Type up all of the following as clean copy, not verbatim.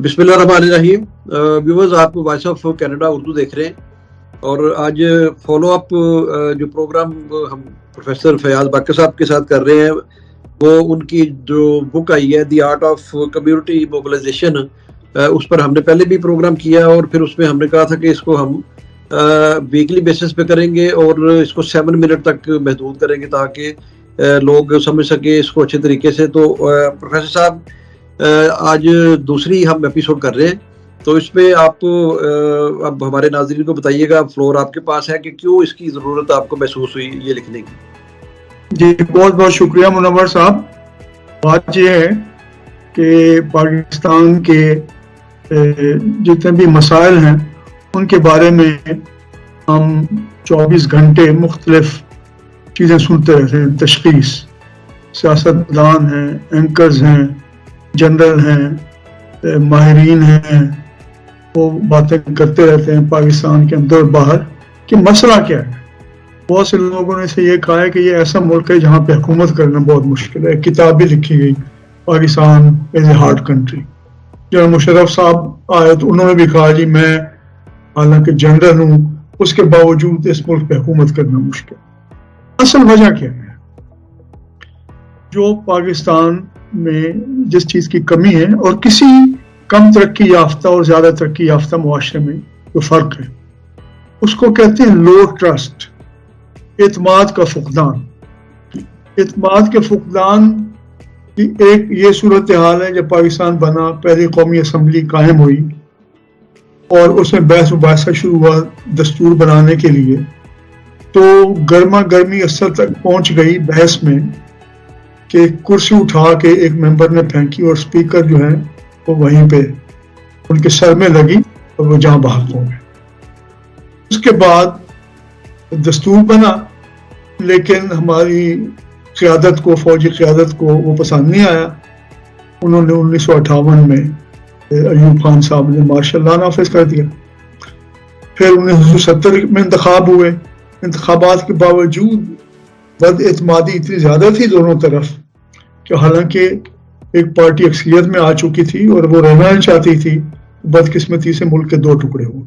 بسم اللہ الرحمن الرحیم. ویورز، آپ وائس آف کینیڈا اردو دیکھ رہے ہیں، اور آج فالو اپ جو پروگرام ہم پروفیسر فیاض باقر صاحب کے ساتھ کر رہے ہیں، وہ ان کی جو بک آئی ہے the art of community mobilisation, اس پر ہم نے پہلے بھی پروگرام کیا، اور پھر اس میں ہم نے کہا تھا کہ اس کو ہم ویکلی بیسس پہ کریں گے اور اس کو 7 منٹ تک محدود کریں گے تاکہ لوگ سمجھ سکیں اس کو اچھے طریقے سے. تو پروفیسر صاحب، آج دوسری ہم ایپیسوڈ کر رہے ہیں، تو اس میں آپ اب ہمارے ناظرین کو بتائیے گا، فلور آپ کے پاس ہے کہ کیوں اس کی ضرورت آپ کو محسوس ہوئی یہ لکھنے کی. جی بہت بہت شکریہ منور صاحب. بات یہ ہے کہ پاکستان کے جتنے بھی مسائل ہیں ان کے بارے میں ہم 24 گھنٹے مختلف چیزیں سنتے رہتے ہیں. تشخیص، سیاستدان ہیں، اینکرز ہیں، جنرل ہیں، ماہرین ہیں، وہ باتیں کرتے رہتے ہیں پاکستان کے اندر اور باہر کہ مسئلہ کیا ہے. بہت سے لوگوں نے سے یہ کہا ہے کہ یہ ایسا ملک ہے جہاں پہ حکومت کرنا بہت مشکل ہے. کتاب بھی لکھی گئی، Pakistan is a hard country. General Musharraf صاحب آئے تو انہوں نے بھی کہا جی میں حالانکہ جنرل ہوں، اس کے باوجود اس ملک پہ حکومت کرنا مشکل. اصل وجہ کیا ہے؟ جو پاکستان میں جس چیز کی کمی ہے اور کسی کم ترقی یافتہ اور زیادہ ترقی یافتہ معاشرے میں جو فرق ہے، اس کو کہتے ہیں لو ٹرسٹ، اعتماد کا فقدان. اعتماد کے فقدان کی ایک یہ صورتحال ہے جب پاکستان بنا، پہلی قومی اسمبلی قائم ہوئی اور اس میں بحث و مباحثہ شروع ہوا دستور بنانے کے لیے، تو گرما گرمی اثر تک پہنچ گئی بحث میں کہ کرسی اٹھا کے ایک ممبر نے پھینکی اور اسپیکر جو ہے وہ وہیں پہ ان کے سر میں لگی اور وہ جہاں بحق ہو گئے. اس کے بعد دستور بنا، لیکن ہماری قیادت کو، فوجی قیادت کو وہ پسند نہیں آیا. انہوں نے 1958 میں ایوب خان صاحب نے مارشل لا نافذ کر دیا. پھر 1970 میں انتخاب ہوئے. انتخابات کے باوجود بد اعتمادی اتنی زیادہ تھی دونوں طرف کہ حالانکہ ایک پارٹی اکثریت میں آ چکی تھی اور وہ رہنا چاہتی تھی، بدقسمتی سے ملک کے 2 ٹکڑے ہوئے.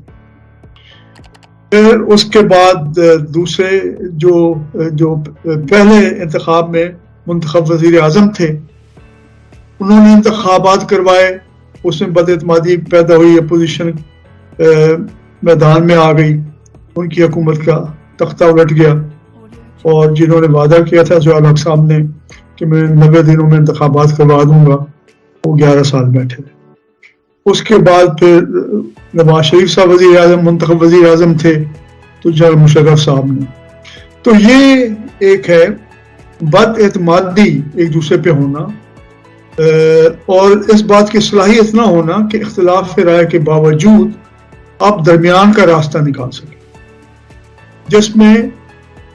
پھر اس کے بعد دوسرے جو پہلے انتخاب میں منتخب وزیر اعظم تھے، انہوں نے انتخابات کروائے، اس میں بد اعتمادی پیدا ہوئی، اپوزیشن میدان میں آ گئی، ان کی حکومت کا تختہ الٹ گیا، اور جنہوں نے وعدہ کیا تھا ضیاء الحق صاحب نے کہ میں 90 دنوں میں انتخابات کروا دوں گا، وہ 11 سال بیٹھے رہے. اس کے بعد پھر نواز شریف صاحب وزیر اعظم، منتخب وزیر اعظم تھے، تو جنرل مشرف صاحب نے. تو یہ ایک ہے بد اعتمادی ایک دوسرے پہ ہونا، اور اس بات کی صلاحیت نہ ہونا کہ اختلاف رائے کے باوجود آپ درمیان کا راستہ نکال سکیں جس میں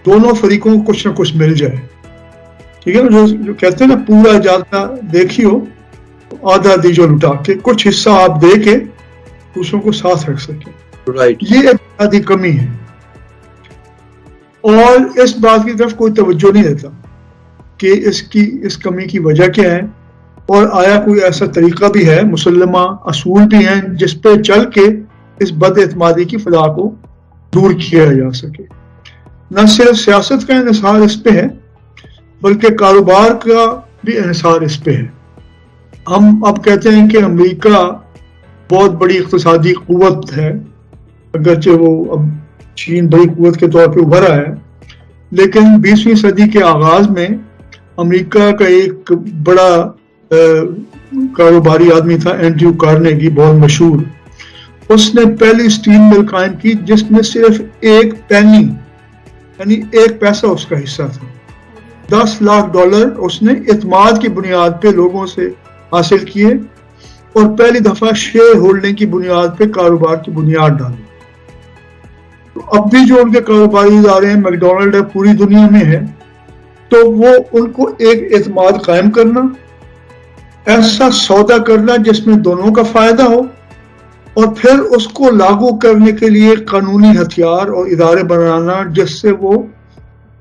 دونوں فریقوں کو کچھ نہ کچھ مل جائے. ٹھیک ہے نا، جو کہتے ہیں نا پورا جاتا دیکھیو آدھا دیجو لٹا کے، کچھ حصہ آپ دے کے دوسروں کو ساتھ رکھ سکیں. یہ ایک بنیادی کمی ہے، اور اس بات کی طرف کوئی توجہ نہیں دیتا کہ اس کمی کی وجہ کیا ہے، اور آیا کوئی ایسا طریقہ بھی ہے، مسلمہ اصول بھی ہیں جس پہ چل کے اس بد اعتمادی کی فضا کو دور کیا جا سکے. نہ صرف سیاست کا انحصار اس پہ ہے بلکہ کاروبار کا بھی انحصار اس پہ ہے. ہم اب کہتے ہیں کہ امریکہ بہت بڑی اقتصادی قوت ہے، اگرچہ وہ اب چین بڑی قوت کے طور پہ ابھرا ہے، لیکن 20ویں صدی کے آغاز میں امریکہ کا ایک بڑا کاروباری آدمی تھا اینڈریو کارنیگی، بہت مشہور. اس نے پہلی اسٹیل مل قائم کی جس میں صرف ایک پینی یعنی 1 پیسہ اس کا حصہ تھا. $10 لاکھ اس نے اعتماد کی بنیاد پہ لوگوں سے حاصل کیے، اور پہلی دفعہ شیئر ہولڈنگ کی بنیاد پہ کاروبار کی بنیاد ڈالی. تو اب بھی جو ان کے کاروباری ادارے ہیں، میکڈونلڈ ہے، پوری دنیا میں ہے، تو وہ ان کو ایک اعتماد قائم کرنا، ایسا سودا کرنا جس میں دونوں کا فائدہ ہو، اور پھر اس کو لاگو کرنے کے لیے قانونی ہتھیار اور ادارے بنانا جس سے وہ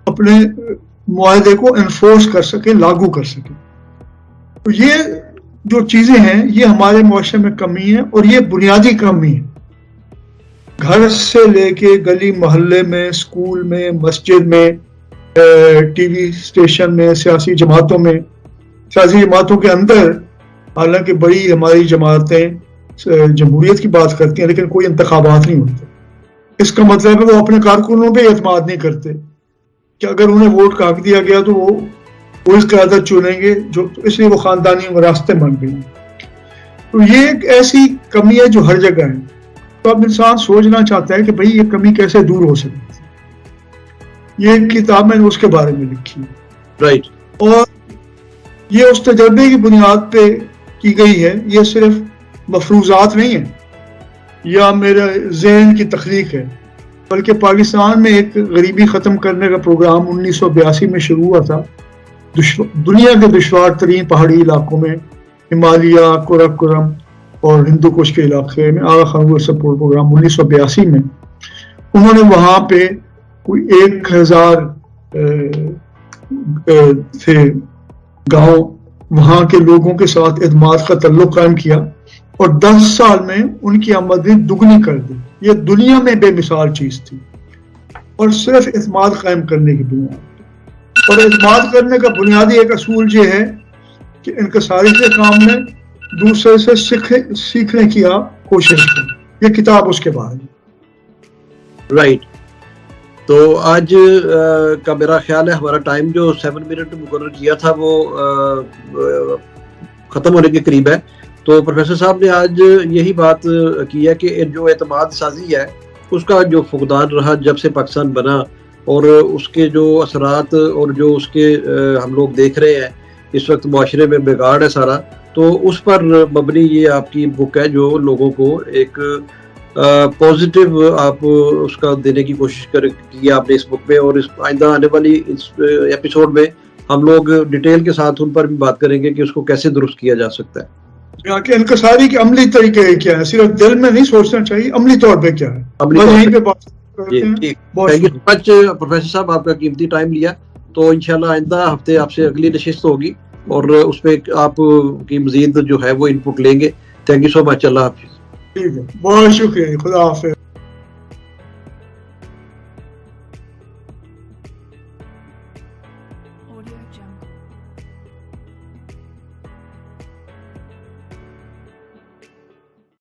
اپنے معاہدے کو انفورس کر سکے، لاگو کر سکے. تو یہ جو چیزیں ہیں یہ ہمارے معاشرے میں کمی ہے، اور یہ بنیادی کمی ہے. گھر سے لے کے گلی محلے میں، اسکول میں، مسجد میں، ٹی وی اسٹیشن میں، سیاسی جماعتوں میں، سیاسی جماعتوں کے اندر، حالانکہ بڑی ہماری جماعتیں جمہوریت کی بات کرتی ہیں لیکن کوئی انتخابات نہیں ہوتے. اس کا مطلب ہے وہ اپنے کارکنوں پہ اعتماد نہیں کرتے کہ اگر انہیں ووٹ کاٹ دیا گیا تو وہ اس قیادت چنیں گے، جو اس لیے وہ خاندانی وراثتیں بن گئی. تو یہ ایک ایسی کمی ہے جو ہر جگہ ہے. تو اب انسان سوچنا چاہتا ہے کہ بھئی یہ کمی کیسے دور ہو سکتی ہے. یہ ایک کتاب میں نے اس کے بارے میں لکھی ہے، رائٹ. اور یہ اس تجربے کی بنیاد پہ کی گئی ہے. یہ صرف مفروضات نہیں ہیں یا میرے ذہن کی تخلیق ہے، بلکہ پاکستان میں ایک غریبی ختم کرنے کا پروگرام 1982 میں شروع ہوا تھا. دنیا کے دشوار ترین پہاڑی علاقوں میں، ہمالیہ، قراقرم اور ہندو کش کے علاقے میں، آغا خان سپورٹ پروگرام 1982 میں انہوں نے وہاں پہ کوئی 1000 تھے گاؤں، وہاں کے لوگوں کے ساتھ اعتماد کا تعلق قائم کیا، اور 10 سال میں ان کی آمدنی دگنی کر دی. یہ دنیا میں بے مثال چیز تھی، اور صرف اعتماد قائم کرنے کی بنیاد پہ. اور اعتماد کرنے کا بنیادی ایک اصول یہ ہے کہ انکساری سے کام لیں، دوسرے سے سیکھنے کی آپ کوشش کریں. یہ کتاب اس کے بارے میں. رائٹ. تو آج کا میرا خیال ہے ہمارا ٹائم جو 7 منٹ مقرر کیا تھا وہ ختم ہونے کے قریب ہے. تو پروفیسر صاحب نے آج یہی بات کی ہے کہ جو اعتماد سازی ہے اس کا جو فقدان رہا جب سے پاکستان بنا، اور اس کے جو اثرات اور جو اس کے ہم لوگ دیکھ رہے ہیں اس وقت معاشرے میں بگاڑ ہے سارا، تو اس پر مبنی یہ آپ کی بک ہے جو لوگوں کو ایک پازیٹیو آپ اس کا دینے کی کوشش کی آپ نے اس بک میں. اور اس آئندہ آنے والی اس ایپیسوڈ میں ہم لوگ ڈیٹیل کے ساتھ ان پر بھی بات کریں گے کہ اس کو کیسے درست کیا جا سکتا ہے. یہاں کے انکساری کے عملی طریقے کیا ہے، صرف دل میں نہیں سوچنا چاہیے، عملی طور پہ کیا ہے. یہیں پہ بات کرتے ہیں. تھینک یو مچ پروفیسر صاحب، آپ کا قیمتی ٹائم لیا. تو انشاءاللہ آئندہ ہفتے آپ سے اگلی نشست ہوگی اور اس پہ آپ کی مزید جو ہے وہ ان پٹ لیں گے. تھینک یو سو مچ. اللہ حافظ. ٹھیک ہے، بہت شکریہ. خدا حافظ.